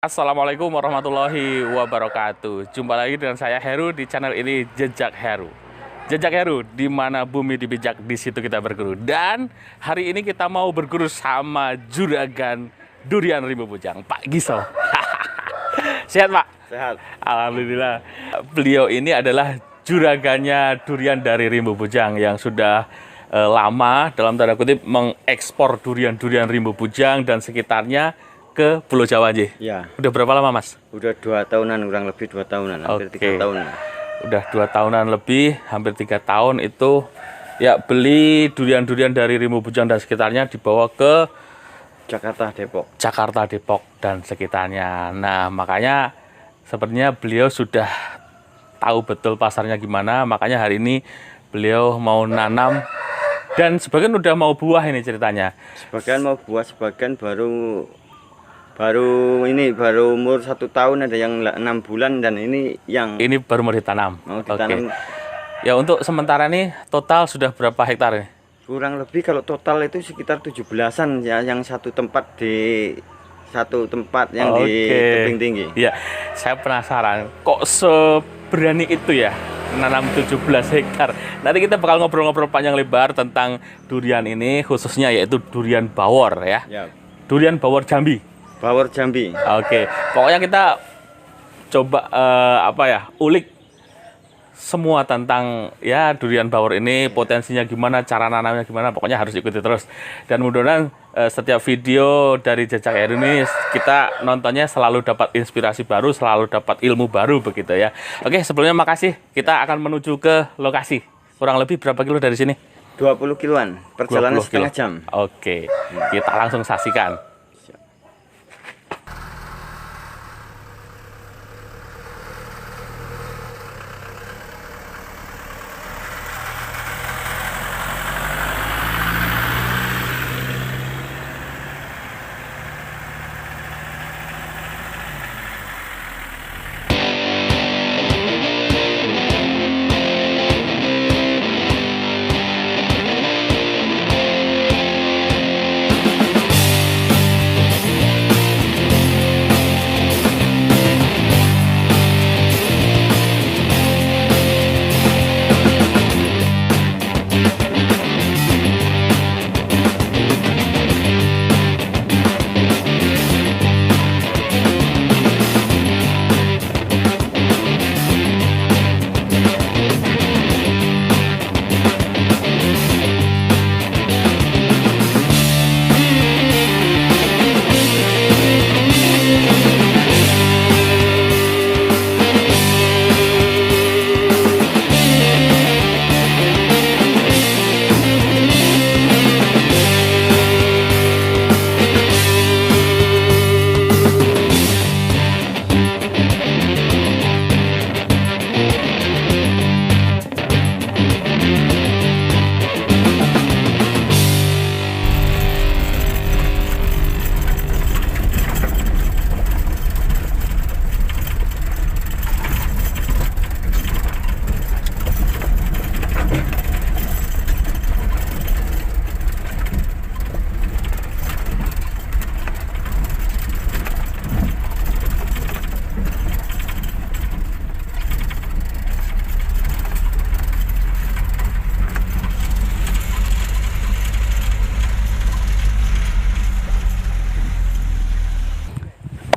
Assalamualaikum warahmatullahi wabarakatuh. Jumpa lagi dengan saya Heru di channel ini, Jejak Heru. Jejak Heru, di mana bumi dipijak, di situ kita berguru. Dan hari ini kita mau berguru sama juragan durian Rimba Bujang, Pak Giso. Sehat, Pak? Sehat. Alhamdulillah. Beliau ini adalah juragannya durian dari Rimba Bujang yang sudah lama dalam tanda kutip mengekspor durian-durian Rimba Bujang dan sekitarnya ke Pulau Jawa aja. Ya. Udah berapa lama, Mas? Udah 2 tahunan, kurang lebih 2 tahunan, hampir 3 tahun. Udah 2 tahunan lebih, hampir 3 tahun itu ya beli durian-durian dari Rimba Bujang dan sekitarnya dibawa ke Jakarta, Depok dan sekitarnya. Nah, makanya sepertinya beliau sudah tahu betul pasarnya gimana, makanya hari ini beliau mau nanam dan sebagian udah mau buah ini ceritanya. Sebagian mau buah, sebagian baru umur 1 tahun, ada yang 6 bulan dan ini baru mau ditanam. Mau ditanam. Ya, untuk sementara ini total sudah berapa hektar ini? Kurang lebih kalau total itu sekitar 17-an ya, yang satu tempat yang di tebing tinggi. Iya, saya penasaran kok seberani itu ya menanam 17 hektar. Nanti kita bakal ngobrol-ngobrol panjang lebar tentang durian ini, khususnya yaitu durian bawor ya. Durian bawor Jambi. Bawor Jambi. Oke. Pokoknya kita coba ulik semua tentang ya durian bawor ini, potensinya gimana, cara nanamnya gimana, pokoknya harus ikuti terus. Dan mudah-mudahan setiap video dari Jejak Heru ini kita nontonnya selalu dapat inspirasi baru, selalu dapat ilmu baru begitu ya. Oke, sebelumnya makasih. Kita akan menuju ke lokasi. Kurang lebih berapa kilo dari sini? 20 kiloan, perjalanan 20 kilo. setengah jam. Oke, kita langsung saksikan.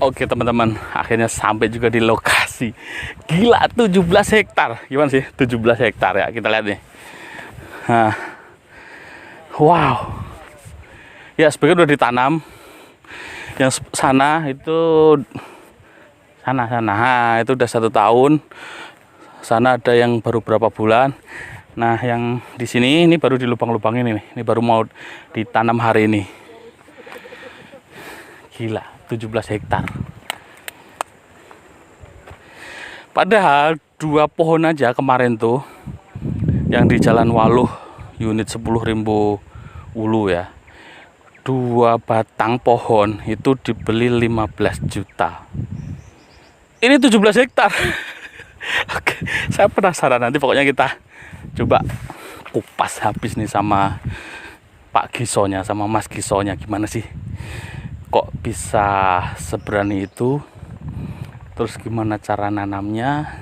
Oke teman-teman, akhirnya sampai juga di lokasi. Gila, 17 hektar. Gimana sih 17 hektar ya? Kita lihat nih. Nah. Wow. Ya, sebagian udah ditanam. Yang sana itu Sana. Nah, itu udah 1 tahun. Sana ada yang baru berapa bulan. Nah, yang di sini ini baru dilubang-lubang ini nih. Ini baru mau ditanam hari ini. Gila, 17 hektar. Padahal 2 pohon aja kemarin tuh yang di Jalan Waluh unit 10 Rimbo Ulu ya. 2 batang pohon itu dibeli 15 juta. Ini 17 hektar. Oke, saya penasaran, nanti pokoknya kita coba kupas habis nih sama Pak Gisonya, sama Mas Gisonya, gimana sih kok bisa seberani itu, terus gimana cara nanamnya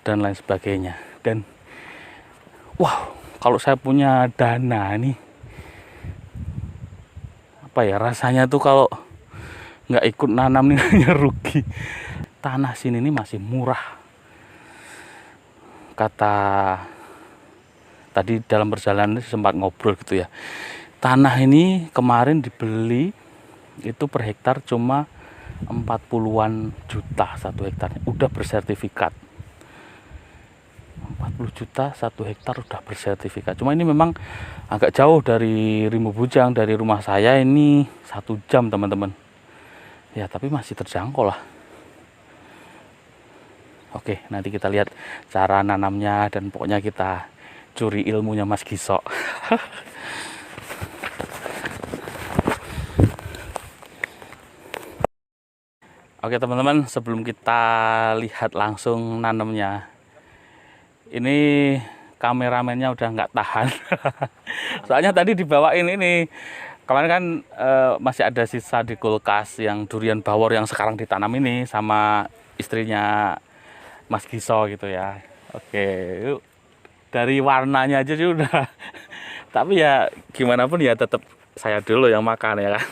dan lain sebagainya. Dan wow, kalau saya punya dana nih, apa ya rasanya tuh kalau nggak ikut nanam nih hanya rugi. Tanah sini ini masih murah, kata tadi dalam perjalanan sempat ngobrol gitu ya. Tanah ini kemarin dibeli itu per hektar cuma 40-an juta 1 hektarnya, udah bersertifikat. 40 juta 1 hektar udah bersertifikat. Cuma ini memang agak jauh dari Rimbo Bujang, dari rumah saya ini 1 jam teman-teman. Ya tapi masih terjangkau lah. Oke, nanti kita lihat cara nanamnya dan pokoknya kita curi ilmunya Mas Giso. Oke teman-teman, sebelum kita lihat langsung nanamnya, ini kameramennya udah nggak tahan. Soalnya tadi dibawain ini, kemarin kan masih ada sisa di kulkas yang durian bawor yang sekarang ditanam ini sama istrinya Mas Giso gitu ya. Oke, yuk. Dari warnanya aja sih udah. Tapi ya gimana pun ya tetap saya dulu yang makan ya kan.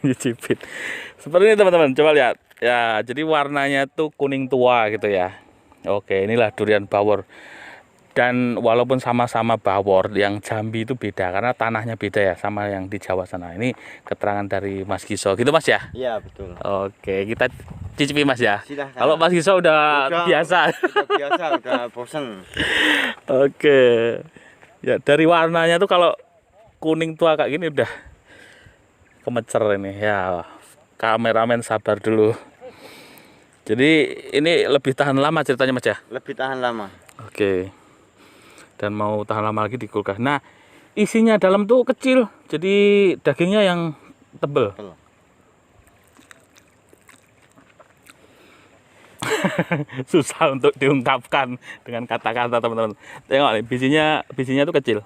Nyicipin. Seperti ini teman-teman, coba lihat. Ya, jadi warnanya tuh kuning tua gitu ya. Oke, inilah durian bawor. Dan walaupun sama-sama bawor, yang Jambi itu beda karena tanahnya beda ya sama yang di Jawa sana. Ini keterangan dari Mas Giso, gitu Mas ya? Iya betul. Oke, kita cicipi Mas ya. Silahkan. Kalau Mas Giso udah biasa. Udah biasa, udah bosen. Oke, ya dari warnanya tuh kalau kuning tua kayak gini udah kemecer ini ya. Kameramen sabar dulu. Jadi ini lebih tahan lama ceritanya Mas ya? Lebih tahan lama. Oke. Dan mau tahan lama lagi di kulkas. Nah, isinya dalam tuh kecil, jadi dagingnya yang tebel. Susah untuk diungkapkan dengan kata-kata teman-teman. Tengok nih, bijinya tuh kecil,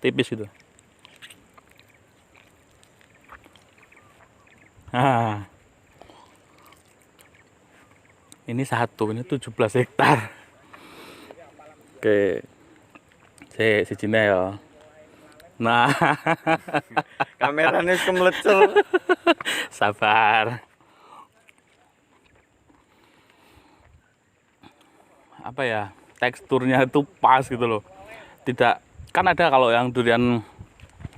tipis gitu. Nah, ini satu, ini 17 hektar. Oke. Si Cina ya. Nah, Kameranya kemelecel. sabar. Apa ya? Teksturnya itu pas gitu loh. Tidak, kan ada kalau yang durian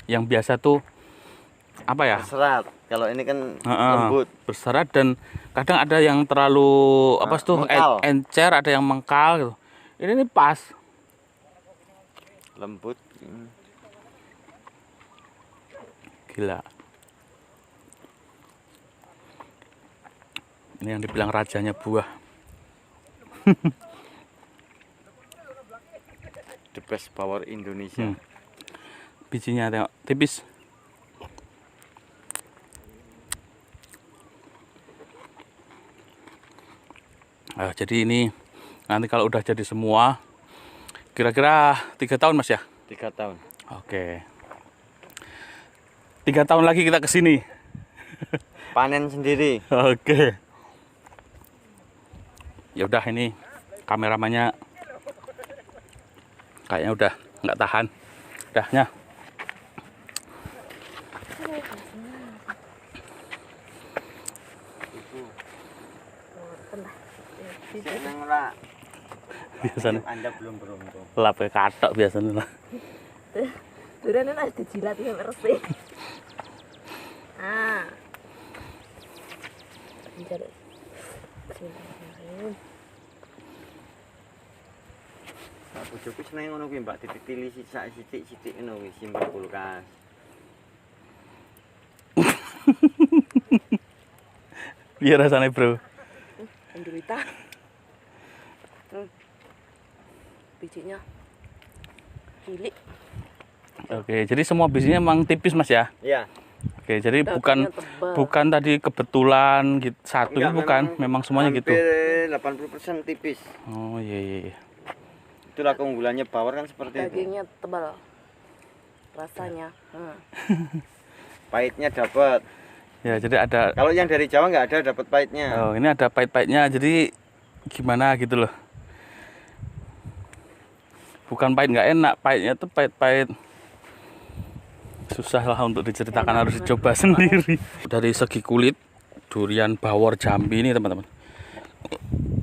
yang biasa tuh apa ya? Berserat. Kalau ini kan lembut. Berserat dan kadang ada yang terlalu apa tuh encer, ada yang mengkal gitu. Ini pas. Lembut. Gila. Ini yang dibilang rajanya buah. The best power Indonesia. Bijinya tengok tipis. Jadi ini nanti kalau udah jadi semua kira-kira 3 tahun Mas ya? 3 tahun. Oke. 3 tahun lagi kita kesini. Panen sendiri. Oke. Ya udah, ini kameramannya kayaknya udah nggak tahan. Udahnya. Biasanya Anda belum beruntung. lap katok biasanya lah. Durian harus dijilat ya bersih. Ah. Bismillahirrahmanirrahim. Pak bojoku seneng ngono kuwi Mbak dititili sithik-sithik ngono kuwi simpen kulkas. Biar rasanya bro. Menderita. Bijinya cilik. Oke, jadi semua bijinya emang tipis mas ya? Iya. Oke, jadi Dagingnya tebal. bukan tadi kebetulan gitu, satu Enggak, bukan, memang semuanya gitu. Hampir 80% tipis. Oh iya iya. Iya. Itulah keunggulannya Bawor kan seperti itu. Dagingnya tebal. Rasanya. Pahitnya dapat. Ya, jadi ada. Kalau yang dari Jawa nggak ada dapat pahitnya. Oh, ini ada pahit-pahitnya. Jadi gimana gitu loh. Bukan pahit nggak enak, pahitnya tuh pahit-pahit. Susah lah untuk diceritakan, harus dicoba sendiri. Dari segi kulit, durian Bawor Jambi ini teman-teman,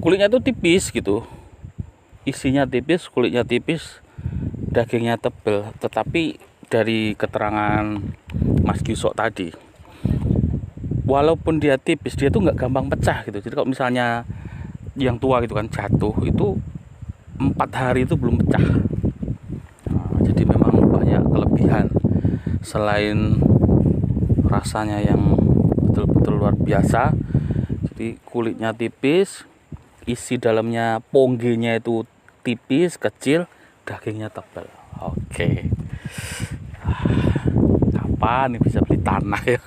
kulitnya tuh tipis gitu, isinya tipis, kulitnya tipis, dagingnya tebal. Tetapi dari keterangan Mas Gisok tadi, walaupun dia tipis, dia tuh nggak gampang pecah gitu. Jadi kalau misalnya yang tua gitu kan jatuh, itu 4 hari itu belum pecah. Nah, jadi memang banyak kelebihan. Selain rasanya yang betul-betul luar biasa, jadi kulitnya tipis, isi dalamnya ponggenya itu tipis, kecil, dagingnya tebal. Oke. Kapan nih bisa beli tanah ya?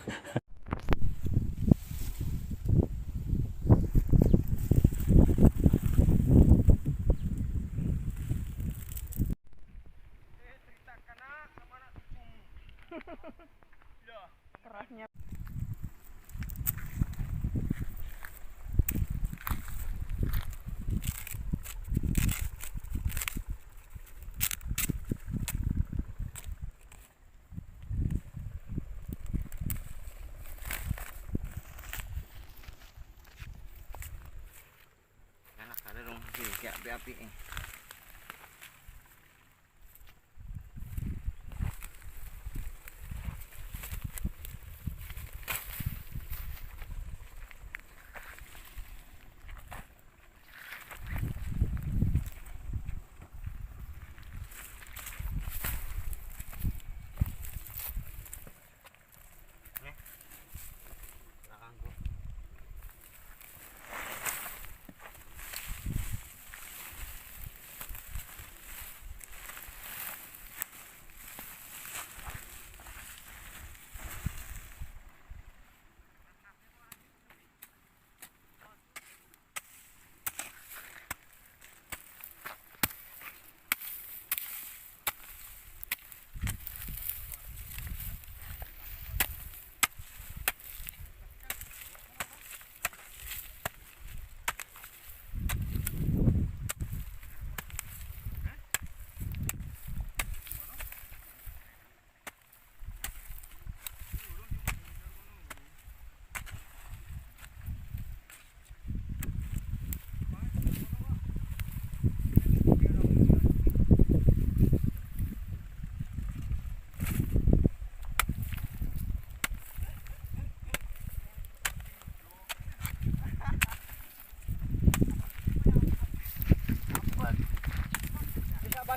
Enak ada dong sih kayak api-api.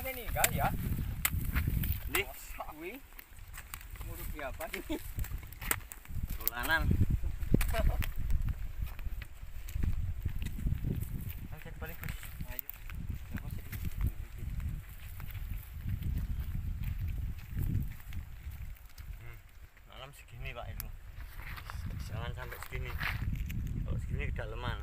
Meninggal ya. Nih, kuwi ngurus apa ini? Tulanan. Ayo balik. Ayo. Malam segini Pak itu. Jangan sampai segini. Kalau segini kedalaman.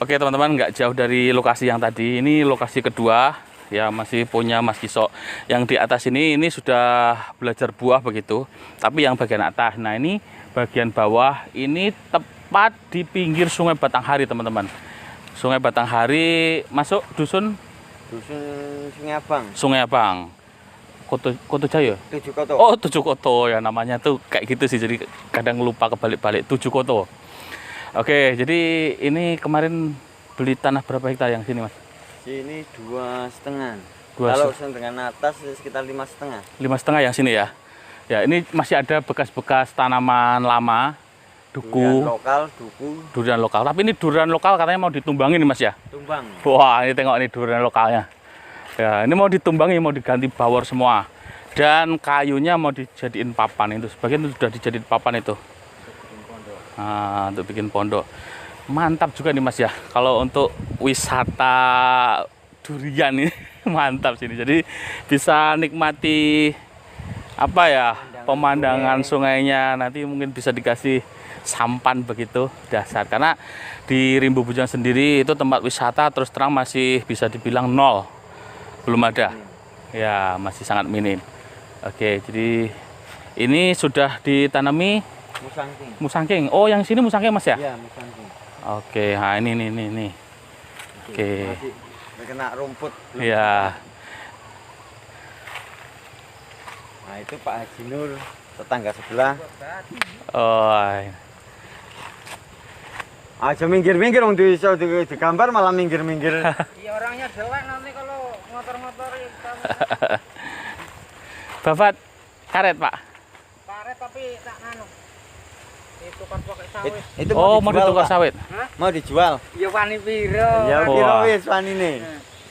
Oke teman-teman, nggak jauh dari lokasi yang tadi. Ini lokasi kedua ya masih punya Mas Kiso. Yang di atas ini sudah belajar buah begitu. Tapi yang bagian atas, nah ini bagian bawah ini tepat di pinggir Sungai Batanghari teman-teman. Sungai Batanghari masuk dusun Sungai Abang. Sungai Abang. Koto Jaya. 7 koto. Oh, 7 koto ya namanya tuh kayak gitu sih. Jadi kadang lupa kebalik-balik 7 koto. Oke, jadi ini kemarin beli tanah berapa hektar yang sini, Mas? Sini 2,5. 2,5. Kalau dengan atas sekitar 5,5. 5,5 yang sini ya. Ya, ini masih ada bekas-bekas tanaman lama, Durian duku, lokal, duku, durian lokal. Tapi ini durian lokal katanya mau ditumbangin nih, Mas ya. tumbang. Wah, ini tengok nih durian lokalnya. Ya, ini mau ditumbangi, mau diganti bawor semua. Dan kayunya mau dijadiin papan itu. Sebagian itu sudah dijadiin papan itu. Nah, untuk bikin pondok. Mantap juga nih Mas ya. Kalau untuk wisata durian ini mantap sini. Jadi bisa nikmati apa ya? Pemandangan sungainya. Nanti mungkin bisa dikasih sampan begitu dasar. Karena di Rimbu Bujang sendiri itu tempat wisata terus terang masih bisa dibilang nol. Belum ada. Ya, masih sangat minim. Oke, jadi ini sudah ditanami Musangking. musangking. Oh, yang sini musangking Mas ya? Iya, musangking. Oke, nah ini. Oke. Masih kena rumput. Iya. Nah, itu Pak Haji Nur, tetangga sebelah. Oh. Aja minggir-minggir wong di gambar malah minggir-minggir. Iya orangnya jelek nanti kalau motor-motor itu. Bapak karet, Pak. Karet tapi tak nganu. Itu kan pakai sawit. Itu Oh, mau dijual, ditukar Pak. sawit. Mau dijual. Ya wani piro. Ya Wah. kira wis wanine.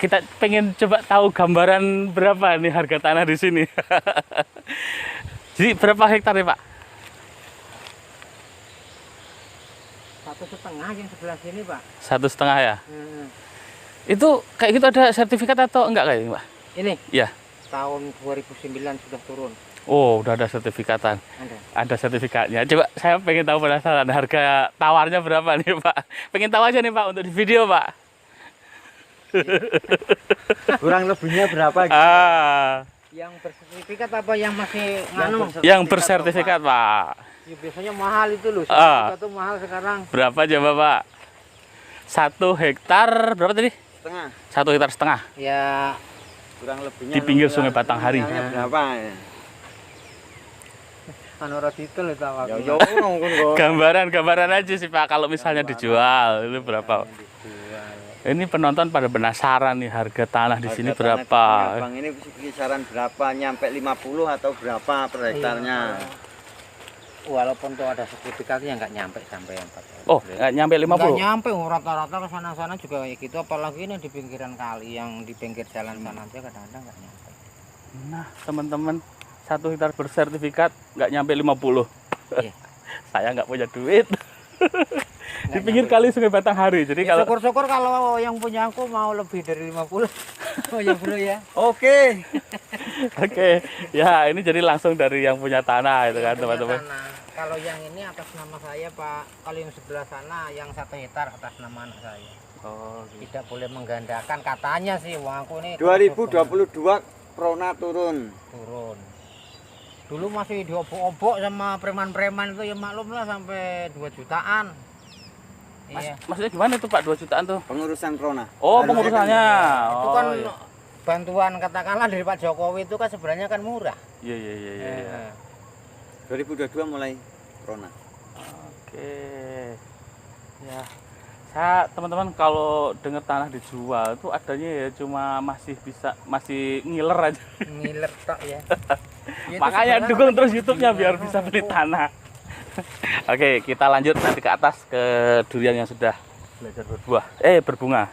Kita pengen coba tahu gambaran berapa nih harga tanah di sini. Jadi berapa hektar ya, Pak? 1,5 yang sebelah sini, Pak. 1,5 ya. Hmm. Itu kayak gitu ada sertifikat atau enggak kayak Pak? Ini Iya. tahun 2009 sudah turun. Oh, udah ada sertifikatan. Ada. Ada sertifikatnya. Coba saya pengen tahu penasaran harga tawarnya berapa nih, Pak? Pengen tahu aja nih, Pak, untuk di video, Pak. Kurang lebihnya berapa gitu? Yang bersertifikat apa yang masih nganu? Yang bersertifikat, Pak. Ya, biasanya mahal itu loh. Ah. Sertifikat tuh mahal sekarang. Berapa coba, Pak? 1 hektar berapa tadi? Setengah. 1 hektar setengah. Ya Kurang lebihnya Di pinggir Sungai Batanghari. berapa? anu radikel itu awak. Ya yo ngono. Gambaran aja sih, Pak, kalau misalnya dijual itu berapa? Ini penonton pada penasaran nih harga tanah di sini berapa? Bang, ini kisaran berapa? Nyampe 50 atau berapa per hektarnya? Walaupun tuh ada sertifikatnya nggak nyampe sampai 4. Oh, nggak nyampe Nggak 50. nyampe, rata-rata ke sana-sana juga kayak gitu. Apalagi ini di pinggiran kali, yang di pinggir jalan sana aja kadang-kadang nggak nyampe. Nah, teman-teman, 1 hektar bersertifikat nggak nyampe 50. Iya. Saya nggak punya duit. Di pinggir kali Sungai Batanghari. Jadi Ya, kalau syukur-syukur kalau yang punya aku mau lebih dari 50. Oh ya bro ya. Oke. Oke, ya ini jadi langsung dari yang punya tanah itu kan, teman-teman. Tanah. Kalau yang ini atas nama saya Pak, kalau yang sebelah sana yang 1 hektar atas nama anak saya. Oh, Tidak boleh menggandakan katanya sih, uang aku ini 2022 Prona turun. turun. Dulu masih diobok-obok sama preman-preman itu, ya maklum lah sampai 2 jutaan. Iya. Maksudnya gimana itu, Pak, 2 jutaan tuh? Pengurusan Prona. Oh, Harusnya pengurusannya. Itu kan iya. bantuan katakanlah dari Pak Jokowi itu kan sebenarnya kan murah. Iya. Eh, 2022 mulai Prona. Oke. Ya. Saya teman-teman kalau dengar tanah dijual itu adanya ya cuma masih ngiler aja. ngiler tok ya. Ya, itu Makanya sebenarnya dukung kan terus YouTube-nya biar bisa beli tanah. Oke, kita lanjut nanti ke atas ke durian yang sudah belajar berbunga.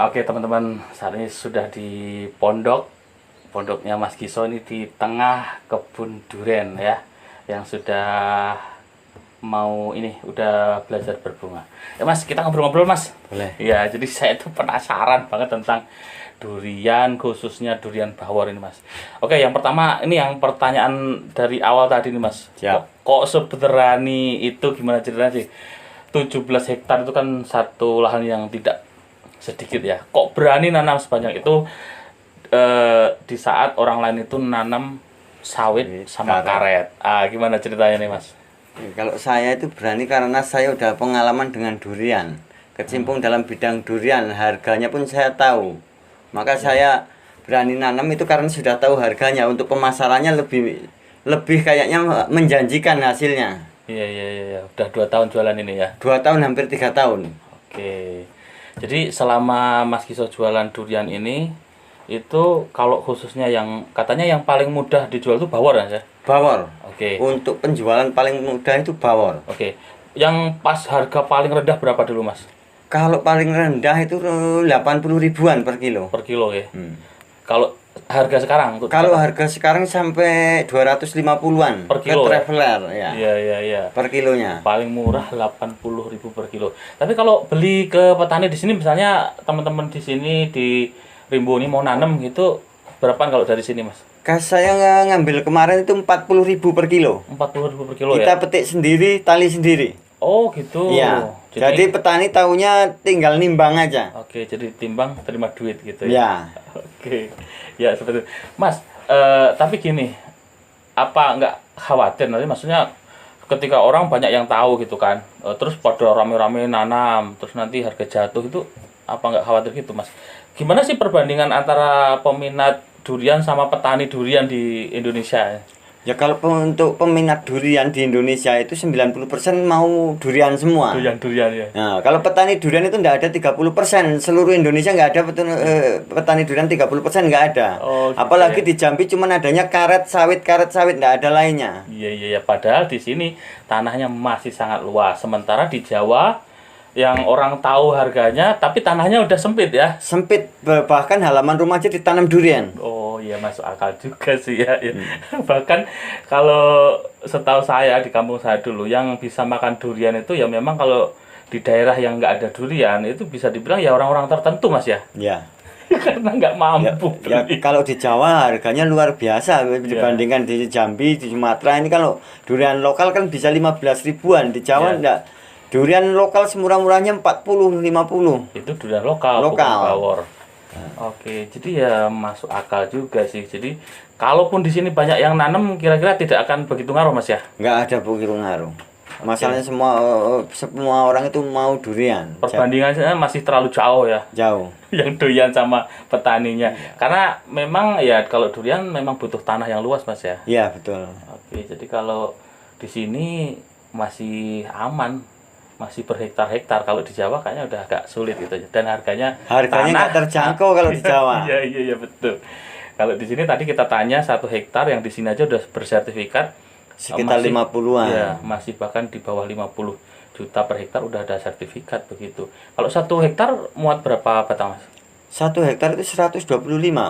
Oke teman-teman, saat ini sudah di pondoknya Mas Giso ini di tengah kebun duren ya, yang sudah mau ini udah belajar berbunga. Ya Mas, kita ngobrol-ngobrol Mas. Boleh. Ya, jadi saya tuh penasaran banget tentang durian, khususnya durian bawor ini Mas. Oke, yang pertama ini yang pertanyaan dari awal tadi nih Mas. Siap. Kok seberani itu, gimana ceritanya sih? 17 hektar itu kan satu lahan yang tidak sedikit ya. Kok berani nanam sebanyak itu di saat orang lain itu nanam sawit sama karet. Gimana ceritanya nih Mas? Kalau saya itu berani karena saya udah pengalaman dengan durian. Kecimpung dalam bidang durian, harganya pun saya tahu. Maka saya berani nanam itu karena sudah tahu harganya. Untuk pemasarannya lebih kayaknya menjanjikan hasilnya. Iya. Udah 2 tahun jualan ini ya. 2 tahun hampir 3 tahun. Oke. Jadi selama Mas Giso jualan durian ini, itu kalau khususnya yang katanya yang paling mudah dijual itu bawor ya? Bawor. Oke. Untuk penjualan paling mudah itu bawor. Oke. Yang pas harga paling rendah berapa dulu Mas? Kalau paling rendah itu 80 ribuan per kilo. Per kilo ya. Kalau harga sekarang untuk Kalau harga sekarang sampai 250-an Per kilo, ke traveler ya. Iya. Per kilonya. Paling murah 80.000 per kilo. Tapi kalau beli ke petani di sini, misalnya teman-teman di sini di Rimbo ini mau nanam gitu, berapaan kalau dari sini Mas? Saya ngambil kemarin itu 40.000 per kilo. 40.000 per kilo Kita ya? petik sendiri, tali sendiri. Oh gitu. Iya. Jadi petani tahunya tinggal nimbang aja. Oke, jadi timbang terima duit gitu Ya. ya? Oke, ya seperti itu. Mas, tapi gini, apa nggak khawatir nanti? Maksudnya ketika orang banyak yang tahu gitu kan, terus pada rame-rame nanam, terus nanti harga jatuh itu, apa nggak khawatir gitu Mas? Gimana sih perbandingan antara peminat durian sama petani durian di Indonesia? Ya kalau untuk peminat durian di Indonesia itu 90% mau durian semua. Durian ya. Nah, kalau petani durian itu enggak ada 30%. Seluruh Indonesia enggak ada petani durian 30% enggak ada. Oh, gitu Apalagi ya. di Jambi cuman adanya karet sawit enggak ada lainnya. Iya. Padahal di sini tanahnya masih sangat luas. Sementara di Jawa yang orang tahu harganya, tapi tanahnya udah sempit ya. Sempit, bahkan halaman rumah aja ditanam durian. Oh iya, masuk akal juga sih ya. Bahkan kalau setahu saya di kampung saya dulu, yang bisa makan durian itu ya memang kalau di daerah yang nggak ada durian itu bisa dibilang ya orang-orang tertentu Mas ya. Ya. Karena nggak mampu Ya, beli. kalau di Jawa harganya luar biasa dibandingkan di Jambi, di Sumatera ini kalau durian lokal kan bisa 15 ribuan. Di Jawa Ya. enggak. Durian lokal semurah-murahnya 40 50. Itu durian lokal, bukan Lokal. bawor. Oke, jadi ya masuk akal juga sih. Jadi kalaupun di sini banyak yang nanam, kira-kira tidak akan begitu ngaruh Mas ya. Enggak ada begitu ngaruh. Masalahnya semua orang itu mau durian. Perbandingannya masih terlalu jauh ya. Jauh. Yang doyan sama petaninya. Karena memang ya kalau durian memang butuh tanah yang luas Mas ya. Iya, betul. Oke, jadi kalau di sini masih aman, masih berhektar-hektar. Kalau di Jawa kayaknya udah agak sulit gitu. Dan harganya Nggak terjangkau kalau di Jawa. Iya betul. Kalau di sini tadi kita tanya 1 hektar yang di sini aja udah bersertifikat Sekitar masih, 50-an. ya, masih bahkan di bawah 50 juta per hektar udah ada sertifikat begitu. Kalau 1 hektar muat berapa batang Mas? 1 hektar itu 125,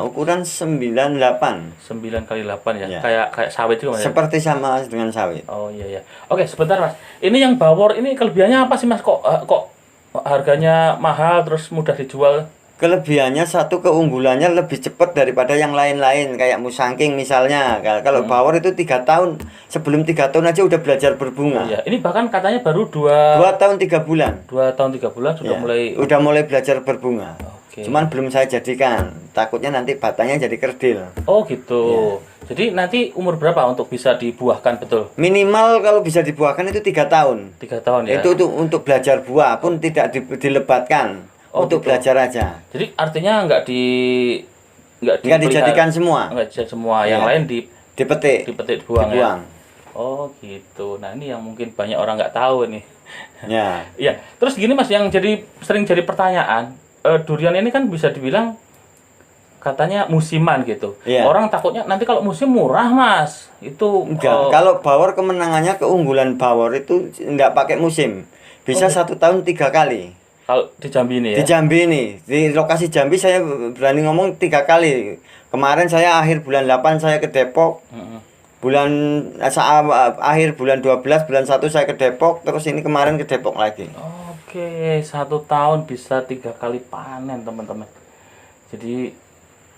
ukuran 98. 9 kali 8 ya. Ya. Kayak sawit juga Mas. Ya? Seperti sama dengan sawit. Oh iya. Oke, sebentar Mas. Ini yang bawor ini kelebihannya apa sih Mas? Kok harganya mahal terus mudah dijual? Kelebihannya satu, keunggulannya lebih cepat daripada yang lain-lain kayak musangking misalnya. Kalau bawor itu 3 tahun, sebelum 3 tahun aja udah belajar berbunga. Iya, ini bahkan katanya baru 2 tahun 3 bulan. 2 tahun 3 bulan sudah Ya, mulai. udah mulai belajar berbunga. Oke. Cuman belum saya jadikan. Takutnya nanti batangnya jadi kerdil. Oh gitu. Jadi nanti umur berapa untuk bisa dibuahkan betul? Minimal kalau bisa dibuahkan itu 3 tahun. 3 tahun ya. Itu untuk belajar buah pun tidak dilebatkan. Oh, untuk gitu. belajar aja. Jadi artinya nggak Nggak dijadikan semua. Nggak dijadikan semua. Yang Iya. lain Dipetik. dipetik dibuang, Dibuang. ya. Oh gitu. Nah ini yang mungkin banyak orang nggak tahu nih. Ya. Iya. Terus gini Mas, yang sering jadi pertanyaan, durian ini kan bisa dibilang katanya musiman gitu. Iya. Orang takutnya nanti kalau musim murah Mas. Itu Enggak. Kalau bawor kemenangannya, keunggulan bawor itu enggak pakai musim. Bisa 1 tahun 3 kali. Kalau di Jambi ini ya. Di Jambi ini, di lokasi Jambi saya berani ngomong 3 kali. Kemarin saya akhir bulan 8 saya ke Depok. Heeh. Akhir bulan 12 bulan 1 saya ke Depok, terus ini kemarin ke Depok lagi. Oke, 1 tahun bisa 3 kali panen teman-teman. Jadi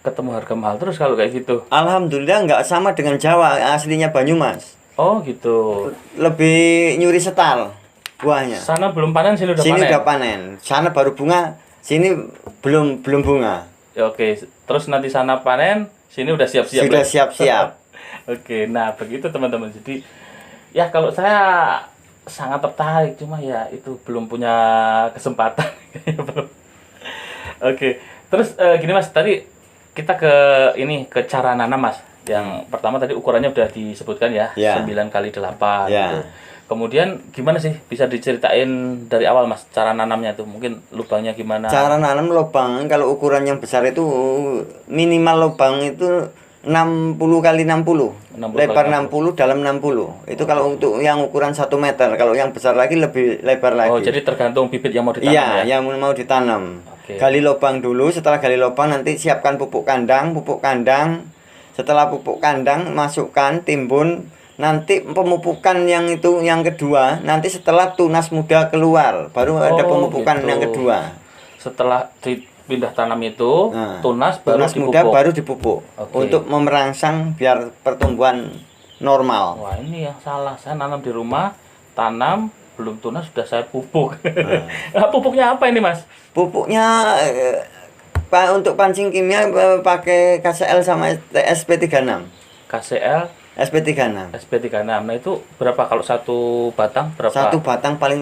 ketemu harga mahal terus kalau kayak gitu. Alhamdulillah nggak sama dengan Jawa, aslinya Banyumas. Oh gitu. Lebih nyuri setal buahnya. Sana belum panen, sini udah Sini panen. udah panen. Sana baru bunga, sini belum bunga. Ya, oke, terus nanti sana panen, sini udah siap-siap. Sudah ya? siap-siap. Oke, nah begitu teman-teman. Jadi ya kalau saya sangat tertarik, cuma ya itu belum punya kesempatan. Belum. Oke, terus gini Mas, tadi kita ke cara nanam Mas. Yang pertama tadi ukurannya udah disebutkan ya, Ya. 9x8 Ya. gitu. Kemudian gimana sih, bisa diceritain dari awal Mas cara nanamnya tuh, mungkin lubangnya gimana? Cara nanam lubang kalau ukuran yang besar itu minimal lubang itu 60 kali 60. 60 Lebar kali 60, dalam 60. Itu kalau untuk yang ukuran 1 meter. Kalau yang besar lagi lebih lebar lagi. Oh, jadi tergantung bibit yang mau ditanam Iya, ya? yang mau ditanam. Oke. Gali lubang dulu, setelah gali lubang nanti siapkan pupuk kandang. Setelah pupuk kandang masukkan, timbun. Nanti pemupukan yang itu yang kedua, nanti setelah tunas muda keluar, baru ada Oh, pemupukan gitu. yang kedua. Setelah dipindah tanam itu, Nah, tunas baru tunas dipupuk. muda baru dipupuk Oke. untuk memerangsang biar pertumbuhan normal. Wah, ini yang salah. Saya nanam di rumah, tanam, belum tunas sudah saya pupuk. Nah, pupuknya apa ini, Mas? Pupuknya untuk pancing kimia pakai KCL sama SP36. KCL, SP36. SP36. Nah, itu berapa kalau satu batang? Berapa? Satu batang paling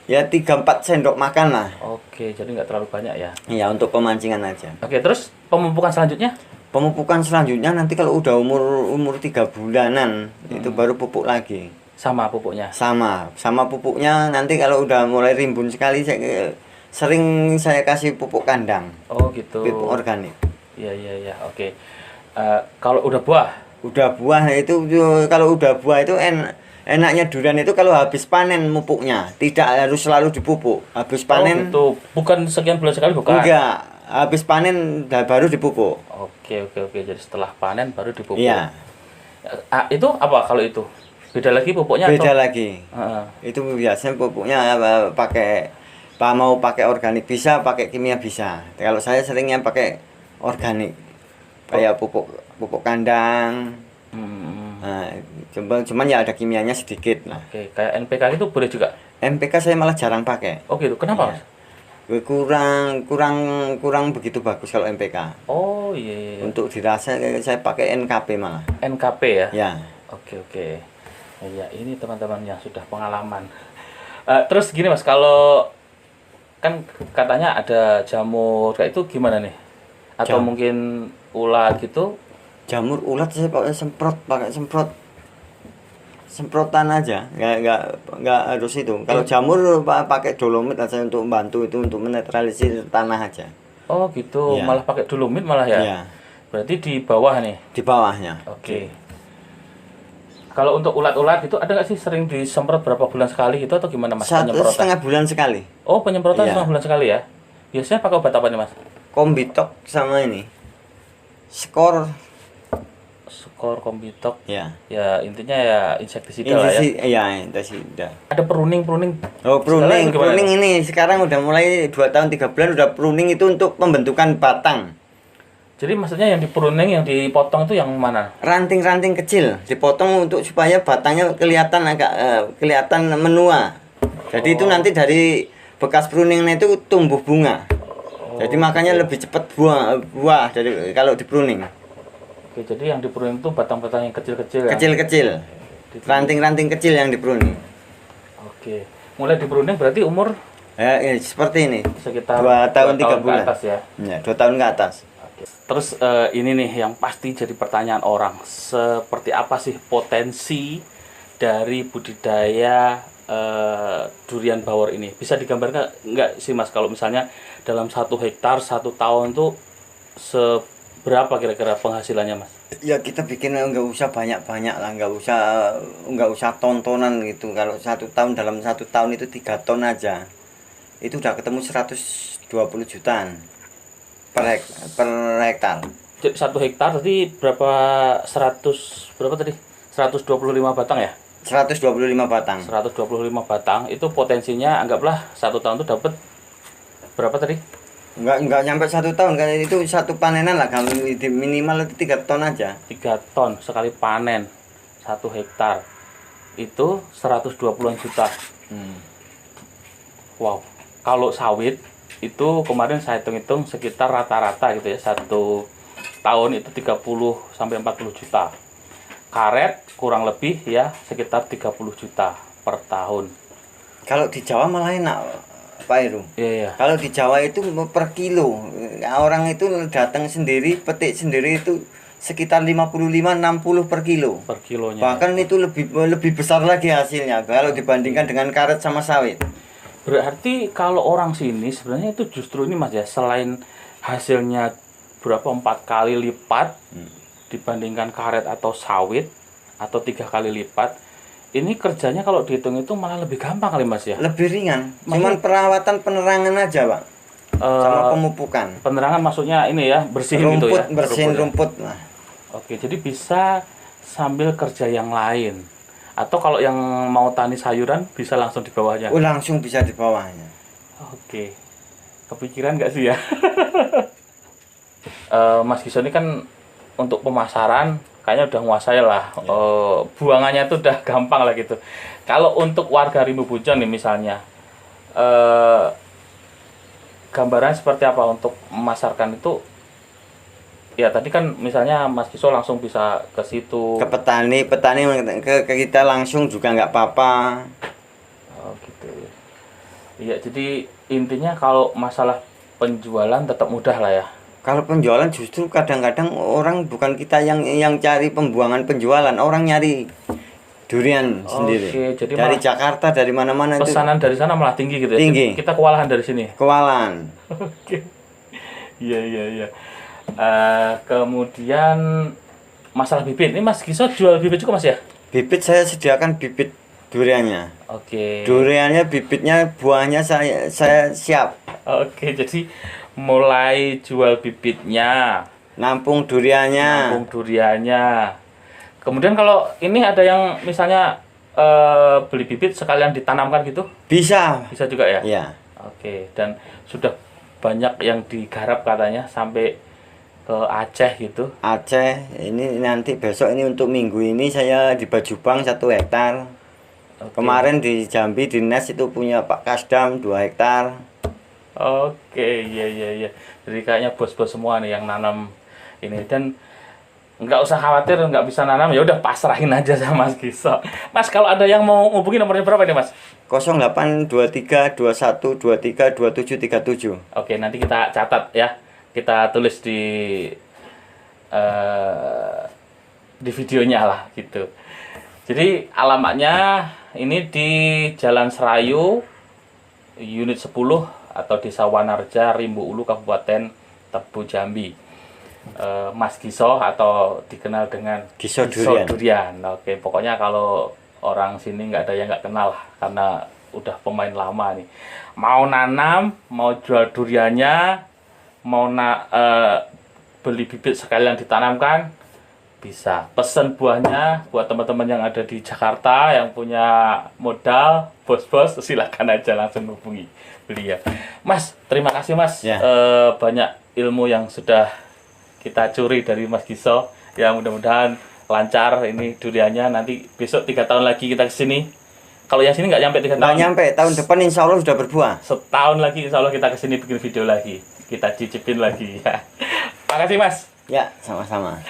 ya 3-4 sendok makan lah. Oke, jadi nggak terlalu banyak ya. Ya untuk pemancingan aja. Oke, terus pemupukan selanjutnya? Pemupukan selanjutnya nanti kalau udah umur 3 bulanan itu baru pupuk lagi. Sama pupuknya. Sama pupuknya nanti kalau udah mulai rimbun sekali sering saya kasih pupuk kandang, Oh, gitu. pupuk organik. Iya. Oke. Kalau udah buah? Udah buah itu kalau udah buah itu enaknya durian itu kalau habis panen mupuknya, tidak harus selalu dipupuk. Habis panen Oh, gitu. Bukan sekian bulan sekali, bukan? enggak, habis panen baru dipupuk. Oke. Jadi setelah panen baru dipupuk. Iya, Itu apa kalau itu? Beda lagi pupuknya beda atau? lagi. Heeh. Itu biasanya pupuknya mau pakai organik bisa, pakai kimia bisa. Kalau saya seringnya pakai organik. Kayak pupuk kandang. Hmm. Nah, cuman ya ada kimianya sedikit lah. Oke, kayak NPK itu boleh juga. NPK saya malah jarang pakai. Oh gitu. Kenapa, Iya. Mas? Kurang begitu bagus kalau NPK. Oh iya. Untuk dirasa saya pakai NKP malah. NKP ya. Ya. Oke. Ya, ini teman-teman yang sudah pengalaman. Terus gini Mas, kalau kan katanya ada jamur kayak itu gimana nih? Atau mungkin ulat gitu? Jamur ulat saya pakai semprotan aja, nggak harus itu. Kalau jamur pakai dolomit aja untuk membantu itu, untuk menetralisir tanah aja. Oh gitu, Iya. malah pakai dolomit malah ya? Iya. Berarti di bawah nih? Di bawahnya. Oke. Kalau untuk ulat-ulat itu ada nggak sih sering disemprot berapa bulan sekali gitu atau gimana Mas? 1,5 bulan sekali. Oh, penyemprotan Iya. 1,5 bulan sekali ya? Biasanya pakai obat apa nih Mas? Kombitok sama ini. Skor. Skor, kombitok. Ya. Ya intinya ya insektisida lah ya. Insektisida. Ada pruning. Oh, Sekarang gimana, pruning ini sekarang udah mulai 2 tahun 3 bulan udah pruning itu untuk pembentukan batang. Jadi maksudnya yang di pruning, yang dipotong itu yang mana? Ranting-ranting kecil dipotong untuk supaya batangnya kelihatan menua. Jadi itu nanti dari bekas pruningnya itu tumbuh bunga. Jadi makanya lebih cepat buah dari kalau di pruning. Oke, jadi yang di pruning itu batang-batang yang kecil-kecil ya? Kecil-kecil. Ranting-ranting kecil yang di pruning. Oke. Mulai di pruning berarti umur Seperti ini. sekitar 2 tahun 3 ke bulan. atas ya? Ya, 2 tahun ke atas. Oke. Terus ini nih yang pasti jadi pertanyaan orang. Seperti apa sih potensi dari budidaya durian bawor ini? Bisa digambarkan nggak sih Mas kalau misalnya dalam 1 hektar 1 tahun tuh seberapa kira-kira penghasilannya Mas? Ya kita bikin nggak usah banyak-banyak lah, nggak usah tontonan gitu. Kalau 1 tahun, dalam 1 tahun itu 3 ton aja, itu udah ketemu 120 jutaan per hektar. Jadi 1 hektar tadi berapa, 100 berapa tadi? 125 batang ya? 125 batang. 125 batang itu potensinya anggaplah 1 tahun itu dapat berapa tadi? Nggak nyampe 1 tahun kan, itu satu panenan lah, minimal itu 3 ton aja. 3 ton sekali panen 1 hektar itu 120-an juta. Wow. Kalau sawit itu kemarin saya hitung-hitung sekitar rata-rata gitu ya, 1 tahun itu 30 sampai 40 juta. Karet kurang lebih ya sekitar 30 juta per tahun. Kalau di Jawa malah enak, Pak Heru. Iya. Kalau di Jawa itu per kilo. Orang itu datang sendiri, petik sendiri itu sekitar 55-60 per kilo. Per kilonya. Bahkan itu lebih besar lagi hasilnya kalau dibandingkan dengan karet sama sawit. Berarti kalau orang sini sebenarnya itu justru ini Mas ya, selain hasilnya berapa 4 kali lipat dibandingkan karet atau sawit atau 3 kali lipat, ini kerjanya kalau dihitung itu malah lebih gampang kali Mas ya. Lebih ringan. Cuman perawatan penerangan aja, Pak. Sama pemupukan. Penerangan maksudnya ini ya, bersihin gitu ya. Bersihin rumput rumput. Nah. Oke, jadi bisa sambil kerja yang lain. Atau kalau yang mau tani sayuran bisa langsung di bawahnya. Oh, langsung bisa di bawahnya. Oke. Kepikiran nggak sih ya? Mas Giso ini kan untuk pemasaran kayaknya udah nguasai lah. Buangannya tuh udah gampang lah gitu. Kalau untuk warga Rimbu Bujon nih misalnya, gambaran seperti apa untuk memasarkan itu? Ya tadi kan misalnya Mas Giso langsung bisa ke situ. Ke petani ke kita langsung juga nggak apa-apa. Oh gitu. Iya, jadi intinya kalau masalah penjualan tetap mudah lah ya. Kalau penjualan justru kadang-kadang orang bukan kita yang cari pembuangan penjualan, orang nyari durian sendiri. Oke, jadi dari malah Jakarta, dari mana-mana itu. pesanan dari sana malah tinggi gitu ya. Tinggi. Kita kewalahan dari sini. Kewalan. Oke. Iya. Kemudian masalah bibit. Ini Mas Giso jual bibit juga Mas ya? Bibit saya sediakan bibit duriannya. Oke. Duriannya, bibitnya, buahnya saya siap. Oke, jadi mulai jual bibitnya, Nampung duriannya. Kemudian kalau ini ada yang misalnya beli bibit sekalian ditanamkan gitu, Bisa. bisa juga ya? Iya. Oke, dan sudah banyak yang digarap katanya sampai ke Aceh gitu. Aceh, ini nanti besok ini untuk minggu ini saya di Bajubang 1 hektar. Oke. Kemarin di Jambi dinas itu punya Pak Kasdam 2 hektar. Oke, iya. Jadi kayaknya bos-bos semua nih yang nanam ini, dan nggak usah khawatir nggak bisa nanam, ya udah pasrahin aja sama Mas Giso. Mas, kalau ada yang mau hubungi nomornya berapa nih Mas? 0823 21 23 27 37. Oke, nanti kita catat ya. Kita tulis di videonya lah gitu. Jadi alamatnya ini di Jalan Serayu unit 10 atau Desa Wanarja, Rimbu Ulu, Kabupaten Tebu, Jambi. Mas Giso atau dikenal dengan Giso Durian. Oke, pokoknya kalau orang sini nggak ada yang nggak kenal lah, karena udah pemain lama nih. Mau nanam, mau jual duriannya, mau beli bibit sekalian ditanamkan, bisa. Pesen buahnya buat teman-teman yang ada di Jakarta yang punya modal, bos-bos, silakan aja langsung hubungi beliau. Mas, terima kasih Mas. Ya. Banyak ilmu yang sudah kita curi dari Mas Giso. Ya, mudah-mudahan lancar ini duriannya. Nanti besok 3 tahun lagi kita kesini. Kalau yang sini nggak nyampe 3 tahun. Nggak nyampe, tahun depan insya Allah sudah berbuah. Setahun lagi insya Allah kita kesini bikin video lagi. Kita cicipin lagi ya. Makasih Mas. Ya, sama-sama.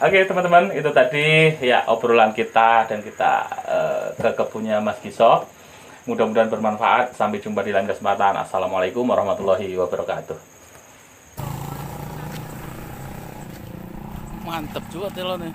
Oke teman-teman, itu tadi ya obrolan kita dan kita ke kebunnya Mas Giso. Mudah-mudahan bermanfaat. Sampai jumpa di lain kesempatan. Assalamualaikum warahmatullahi wabarakatuh. Mantap juga telurnya.